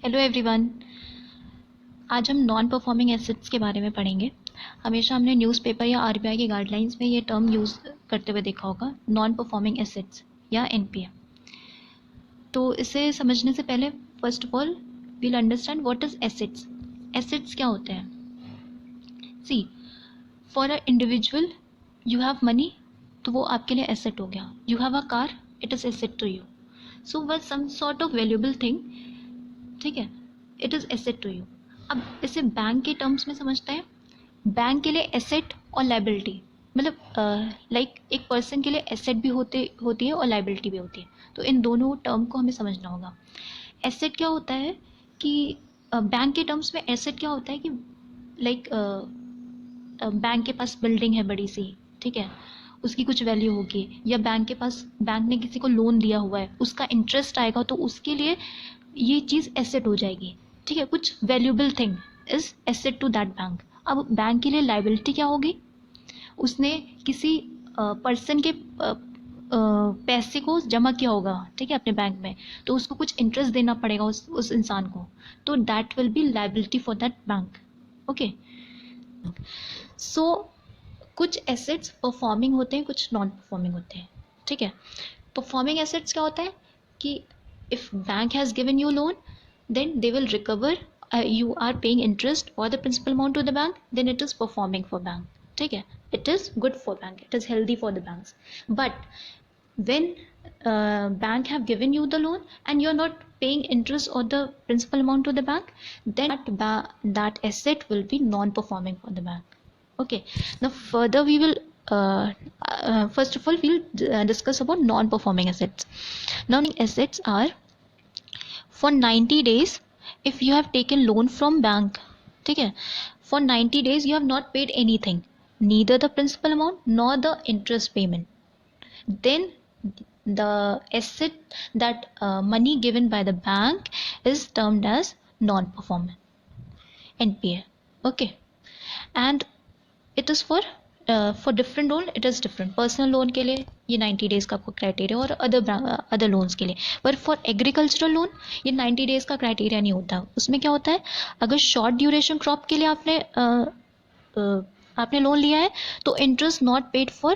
Hello everyone. आज हम non performing assets के बारे में पढ़ेंगे। हमेशा हमने न्यूज़पेपर या आरबीआई की गाइडलाइंस में ये टर्म यूज़ करते हुए देखा होगा, नॉन परफॉर्मिंग एसेट्स या एनपीए। तो इसे समझने से पहले first of all we'll understand what is assets. Assets क्या होते हैं? See, for a individual you have money, तो वो आपके लिए एसेट हो गया। You have a car, it is asset to you. So वह some sort of valuable thing, ठीक है, it is asset to you. अब इसे बैंक के टर्म्स में समझते हैं। बैंक के लिए एसेट और लाइबिलिटी, मतलब लाइक एक पर्सन के लिए एसेट भी होती है और लाइबिलिटी भी होती है। तो इन दोनों टर्म को हमें समझना होगा। एसेट क्या होता है कि बैंक के टर्म्स में एसेट क्या होता है कि लाइक बैंक के पास बिल्डिंग है बड़ी सी, ठीक है, उसकी कुछ वैल्यू होगी, या बैंक ने किसी को लोन दिया हुआ है, उसका इंटरेस्ट आएगा, तो उसके लिए ये चीज़ एसेट हो जाएगी, ठीक है। कुछ valuable thing is asset to that bank. अब बैंक के लिए लाइबिलिटी क्या होगी? उसने किसी पर्सन के पैसे को जमा किया होगा, ठीक है, अपने बैंक में, तो उसको कुछ इंटरेस्ट देना पड़ेगा उस इंसान को, तो that will be liability for that bank. Okay, so कुछ एसेट्स परफॉर्मिंग होते हैं, कुछ नॉन परफॉर्मिंग होते हैं, ठीक है। परफॉर्मिंग एसेट्स क्या होता है कि if bank has given you loan, then they will recover, you are paying interest or the principal amount to the bank, then it is performing for bank, ठीक है, it is good for bank, it is healthy for the banks. But when bank have given you the loan and you are not paying interest or the principal amount to the bank, then that asset will be non-performing for the bank. Okay, now further we will first of all we'll discuss about non-performing assets. Non-performing assets are for 90 days if you have taken loan from bank, ठीक है, for 90 days you have not paid anything, neither the principal amount nor the interest payment, then the asset, that money given by the bank is termed as non-performing, NPA. Okay, and it is for different loan it is different. Personal loan के लिए ये 90 days का आपको criteria, और other loans के लिए। पर for agricultural loan ये 90 डेज़ का क्राइटेरिया नहीं होता। उसमें क्या होता है, अगर शॉर्ट ड्यूरेशन क्रॉप के लिए आपने लोन लिया है, तो interest not paid for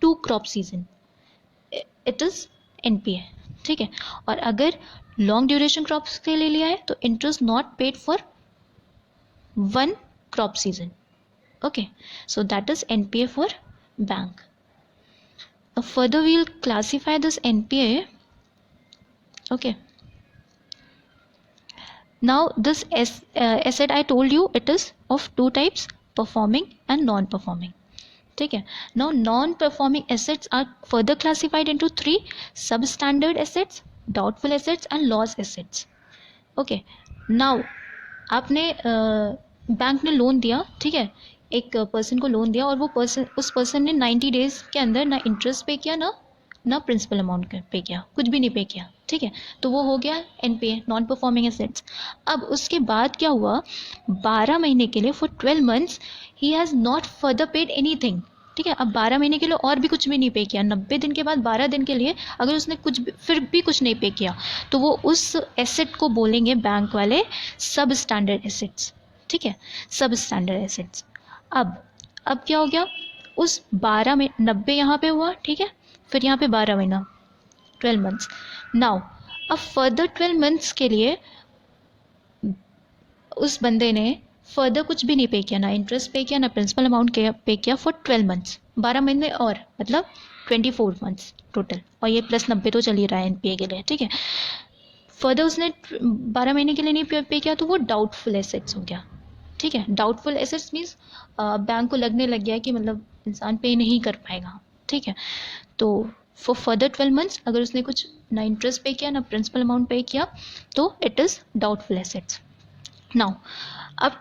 2 crop season, it is NPA, ठीक है। और अगर लॉन्ग ड्यूरेशन क्रॉप्स के लिए लिया है, तो interest not paid for 1 crop season. Okay, so that is NPA for bank. Further we'll classify this NPA. Okay, now this asset I told you, it is of 2 types, performing and non-performing, ठीक है। Now non-performing assets are further classified into 3 substandard assets, doubtful assets and loss assets. Okay, now आपने bank ने loan दिया, ठीक है, एक person को loan दिया, और वो उस पर्सन ने 90 डेज के अंदर ना इंटरेस्ट पे किया, ना प्रिंसिपल अमाउंट पे किया, कुछ भी नहीं पे किया, ठीक है, तो वो हो गया एनपीए, नॉन परफॉर्मिंग एसेट्स। अब उसके बाद क्या हुआ, 12 महीने के लिए, for 12 months he has not further paid anything, ठीक है। अब 12 महीने के लिए और भी कुछ भी नहीं पे किया, 90 दिन के बाद 12 दिन के लिए अगर उसने फिर भी कुछ नहीं पे किया, तो वो उस एसेट को बोलेंगे बैंक वाले सब स्टैंडर्ड एसेट्स, ठीक है, सब स्टैंडर्ड एसेट्स। अब क्या हो गया, उस 12 में 90 यहाँ पे हुआ, ठीक है, फिर यहाँ पे 12 महीना, 12 मंथ्स। नाउ अब फर्दर 12 मंथ्स के लिए उस बंदे ने फर्दर कुछ भी नहीं पे किया, ना इंटरेस्ट पे किया, ना प्रिंसिपल अमाउंट पे किया, फॉर 12 मंथ्स, 12 महीने, और मतलब 24 मंथ्स टोटल, और ये प्लस 90 तो चल ही रहा है एनपीए के लिए, ठीक है। फर्दर उसने 12 महीने के लिए नहीं पे किया, तो वो डाउटफुल एसेट्स हो गया, ठीक है। डाउटफुल एसेट्स मीन्स बैंक को लगने लग गया कि मतलब इंसान पे नहीं कर पाएगा, ठीक है। तो फॉर फर्दर 12 मंथ्स अगर उसने कुछ ना इंटरेस्ट पे किया, ना प्रिंसिपल अमाउंट पे किया, तो it is doubtful assets. Now अब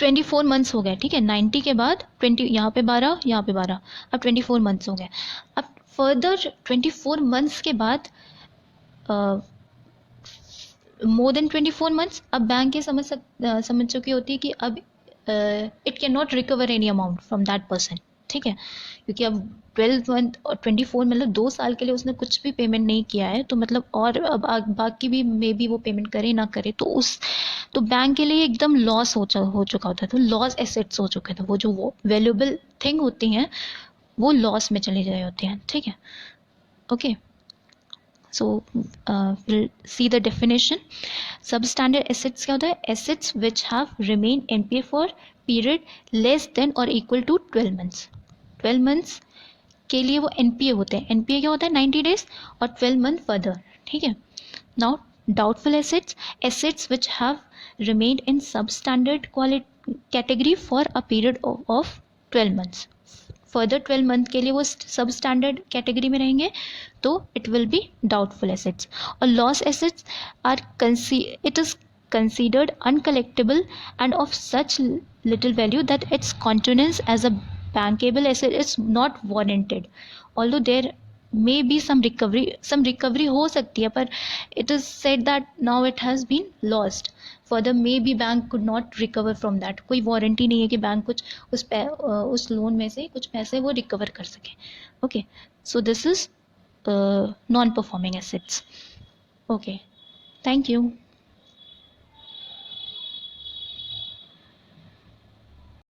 24 मंथ्स हो गए, ठीक है, 90 के बाद 20, यहाँ पे 12, यहाँ पे 12, अब 24 मंथ्स हो गए। अब फर्दर 24 मंथ्स के बाद मोर देन 24 मंथ्स, अब बैंक ये समझ चुकी होती है कि अब it can not recover any amount from that person, ठीक है, क्योंकि अब 12 मंथ और 24 मतलब 2 साल के लिए उसने कुछ भी पेमेंट नहीं किया है, तो मतलब और अब बाकी भी मे बी वो पेमेंट करे ना करे, तो बैंक के लिए एकदम लॉस हो चुका होता है, तो लॉस एसेट्स हो चुके थे, वो वैल्यूएबल थिंग होती हैं वो लॉस में चली गई होती हैं, ठीक है। Okay, so will see the definition. Substandard assets क्या होता है? Assets which have remain NPA for period less than और इक्वल टू 12 मंथ्स। 12 मंथ्स के लिए वो एनपीए होते हैं। एनपीए क्या होता है? 90 डेज और 12 मंथ फर्दर, ठीक है। Now doubtful assets, assets which have remained in substandard category for a period of 12 months. Further 12 month के लिए वो सब स्टैंडर्ड कैटेगरी में रहेंगे, तो it will be doubtful assets. और loss assets are it is considered uncollectible and of such little value that its continuance as a bankable asset is not warranted, although there may be some recovery हो सकती है, पर it is said that now it has been lost, further may be bank could not recover from that। कोई warranty नहीं है कि bank कुछ उस लोन में से कुछ पैसे वो रिकवर कर सके। Okay, so this is non performing assets. Okay, thank you.